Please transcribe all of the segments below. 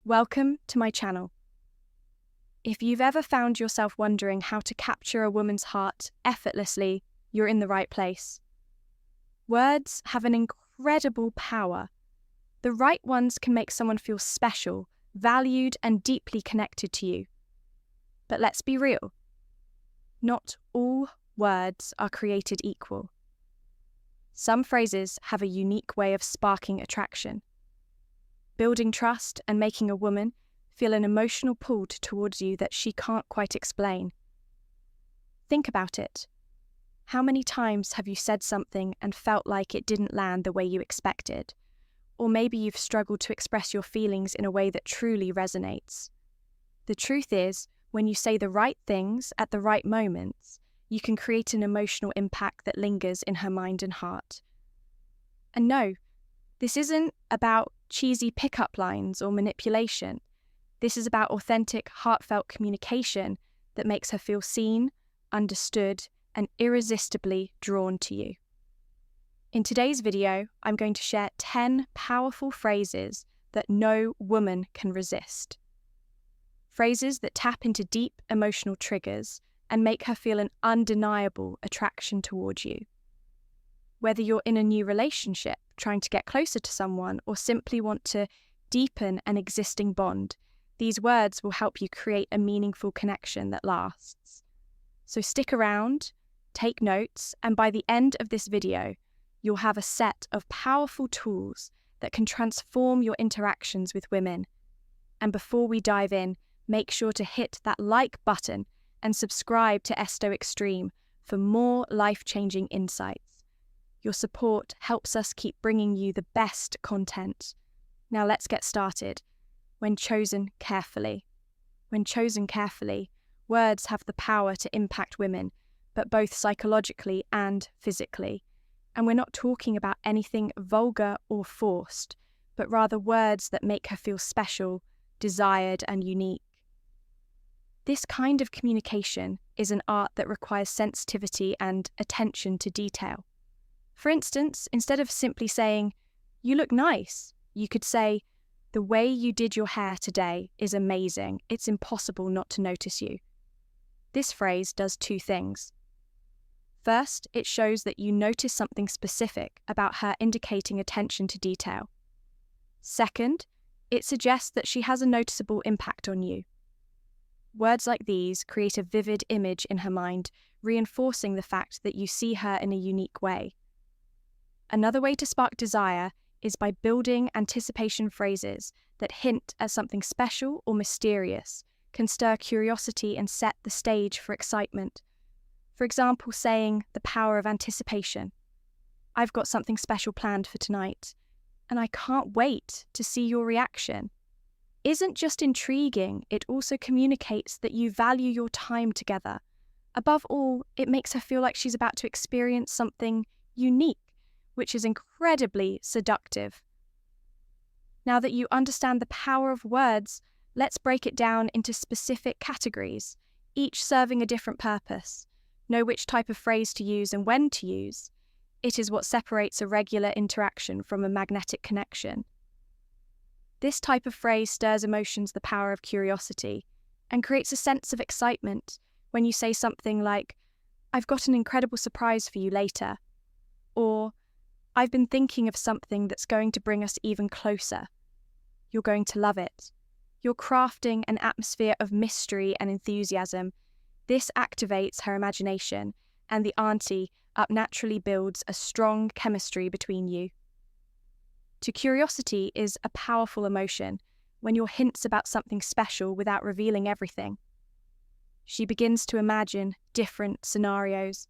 Welcome to my channel. If you've ever found yourself wondering how to capture a woman's heart effortlessly, you're in the right place. Words have an incredible power. The right ones can make someone feel special, valued, and deeply connected to you. But let's be real. Not all words are created equal. Some phrases have a unique way of sparking attraction, building trust and making a woman feel an emotional pull towards you that she can't quite explain. Think about it. How many times have you said something and felt like it didn't land the way you expected? Or maybe you've struggled to express your feelings in a way that truly resonates. The truth is, when you say the right things at the right moments, you can create an emotional impact that lingers in her mind and heart. And no, this isn't about cheesy pickup lines or manipulation. This is about authentic, heartfelt communication that makes her feel seen, understood, and irresistibly drawn to you. In today's video, I'm going to share 10 powerful phrases that no woman can resist. Phrases that tap into deep emotional triggers and make her feel an undeniable attraction towards you. Whether you're in a new relationship, trying to get closer to someone, or simply want to deepen an existing bond, these words will help you create a meaningful connection that lasts. So stick around, take notes, and by the end of this video, you'll have a set of powerful tools that can transform your interactions with women. And before we dive in, make sure to hit that like button and subscribe to SEO Extreme for more life-changing insights. Your support helps us keep bringing you the best content. Now let's get started. When chosen carefully. When chosen carefully, words have the power to impact women, but both psychologically and physically. And we're not talking about anything vulgar or forced, but rather words that make her feel special, desired, and unique. This kind of communication is an art that requires sensitivity and attention to detail. For instance, instead of simply saying, "You look nice," you could say, "The way you did your hair today is amazing. It's impossible not to notice you." This phrase does two things. First, it shows that you notice something specific about her, indicating attention to detail. Second, it suggests that she has a noticeable impact on you. Words like these create a vivid image in her mind, reinforcing the fact that you see her in a unique way. Another way to spark desire is by building anticipation phrases that hint at something special or mysterious, can stir curiosity and set the stage for excitement. For example, saying the power of anticipation. "I've got something special planned for tonight, and I can't wait to see your reaction." Isn't just intriguing, it also communicates that you value your time together. Above all, it makes her feel like she's about to experience something unique, which is incredibly seductive. Now that you understand the power of words, let's break it down into specific categories, each serving a different purpose. Know which type of phrase to use and when to use. It is what separates a regular interaction from a magnetic connection. This type of phrase stirs emotions the power of curiosity and creates a sense of excitement when you say something like, "I've got an incredible surprise for you later," or "I've been thinking of something that's going to bring us even closer." You're going to love it. You're crafting an atmosphere of mystery and enthusiasm. This activates her imagination, and the ante up naturally builds a strong chemistry between you. Curiosity is a powerful emotion when your hints about something special without revealing everything. She begins to imagine different scenarios,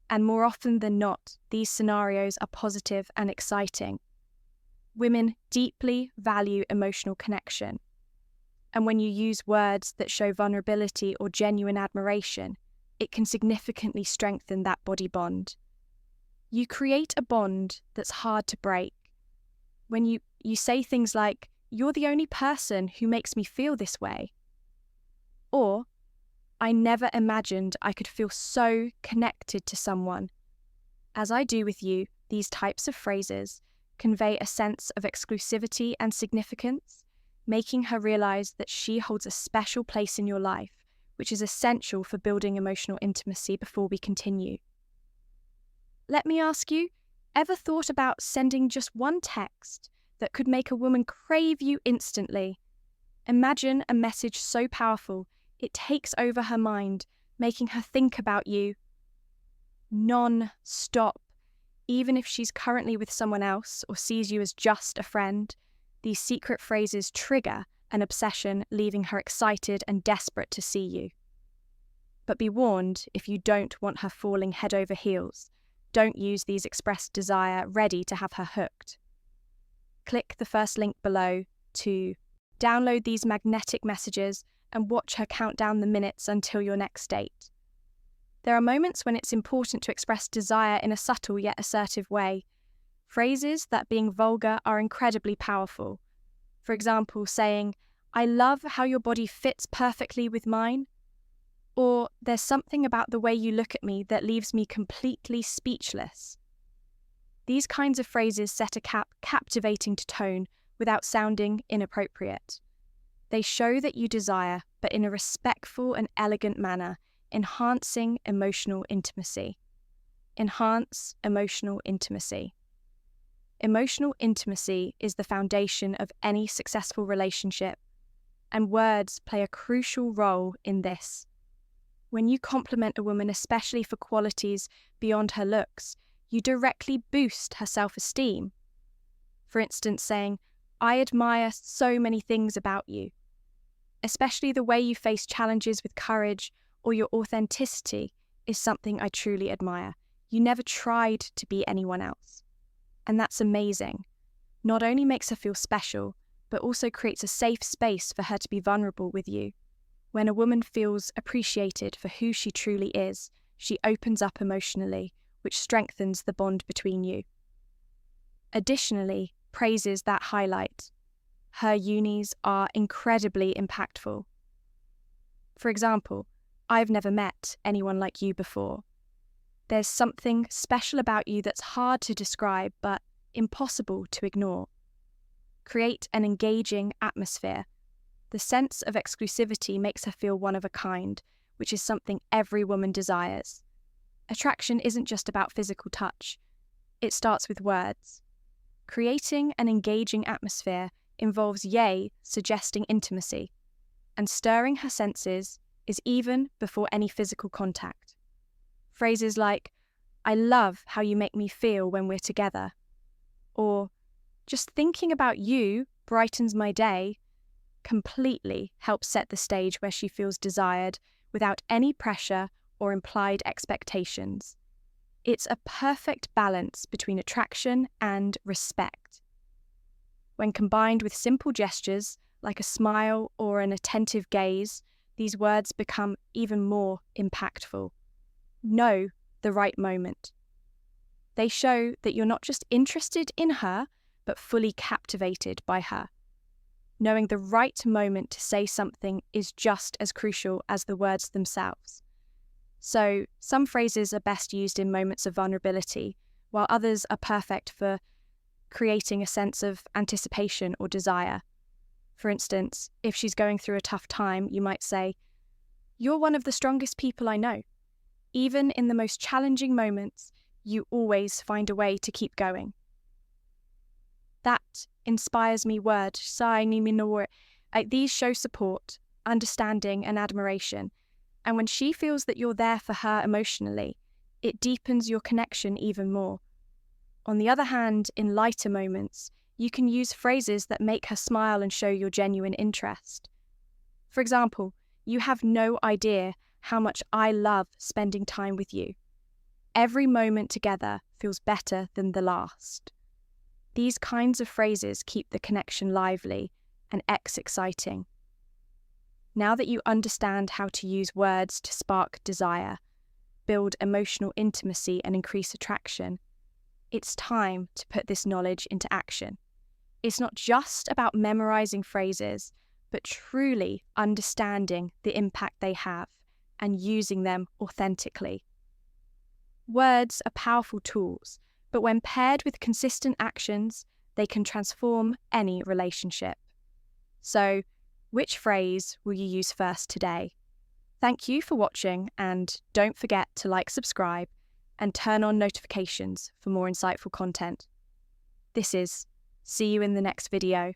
and more often than not, these scenarios are positive and exciting. Women deeply value emotional connection, and when you use words that show vulnerability or genuine admiration, it can significantly strengthen that body bond. You create a bond that's hard to break. When you say things like, "You're the only person who makes me feel this way," or "I never imagined I could feel so connected to someone." As I do with you, these types of phrases convey a sense of exclusivity and significance, making her realize that she holds a special place in your life, which is essential for building emotional intimacy before we continue. Let me ask you, ever thought about sending just one text that could make a woman crave you instantly? Imagine a message so powerful, it takes over her mind, making her think about you non-stop. Even if she's currently with someone else or sees you as just a friend, these secret phrases trigger an obsession, leaving her excited and desperate to see you. But be warned, if you don't want her falling head over heels, don't use these expressed desire ready to have her hooked. Click the first link below to download these magnetic messages and watch her count down the minutes until your next date. There are moments when it's important to express desire in a subtle yet assertive way. Phrases that, being vulgar, are incredibly powerful. For example, saying, "I love how your body fits perfectly with mine," or "There's something about the way you look at me that leaves me completely speechless." These kinds of phrases set a captivating tone without sounding inappropriate. They show that you desire, but in a respectful and elegant manner, enhancing emotional intimacy. Enhance emotional intimacy. Emotional intimacy is the foundation of any successful relationship, and words play a crucial role in this. When you compliment a woman, especially for qualities beyond her looks, you directly boost her self-esteem. For instance, saying, "I admire so many things about you, especially the way you face challenges with courage, or your authenticity is something I truly admire. You never tried to be anyone else." And that's amazing. Not only makes her feel special, but also creates a safe space for her to be vulnerable with you. When a woman feels appreciated for who she truly is, she opens up emotionally, which strengthens the bond between you. Additionally, praises that highlight her unis are incredibly impactful. For example, "I've never met anyone like you before. There's something special about you that's hard to describe but impossible to ignore." Create an engaging atmosphere. The sense of exclusivity makes her feel one of a kind, which is something every woman desires. Attraction isn't just about physical touch. It starts with words. Creating an engaging atmosphere involves suggesting intimacy, and stirring her senses is even before any physical contact. Phrases like, "I love how you make me feel when we're together," or "Just thinking about you brightens my day," completely helps set the stage where she feels desired without any pressure or implied expectations. It's a perfect balance between attraction and respect. When combined with simple gestures like a smile or an attentive gaze, these words become even more impactful. Know the right moment. They show that you're not just interested in her, but fully captivated by her. Knowing the right moment to say something is just as crucial as the words themselves. So, some phrases are best used in moments of vulnerability, while others are perfect for creating a sense of anticipation or desire. For instance, if she's going through a tough time, you might say, "You're one of the strongest people I know. Even in the most challenging moments, you always find a way to keep going." That inspires me word, these show support, understanding, and admiration. And when she feels that you're there for her emotionally, it deepens your connection even more. On the other hand, in lighter moments, you can use phrases that make her smile and show your genuine interest. For example, "You have no idea how much I love spending time with you. Every moment together feels better than the last." These kinds of phrases keep the connection lively and exciting. Now that you understand how to use words to spark desire, build emotional intimacy, and increase attraction, it's time to put this knowledge into action. It's not just about memorizing phrases, but truly understanding the impact they have and using them authentically. Words are powerful tools, but when paired with consistent actions, they can transform any relationship. So, which phrase will you use first today? Thank you for watching, and don't forget to like, subscribe, and turn on notifications for more insightful content. See you in the next video.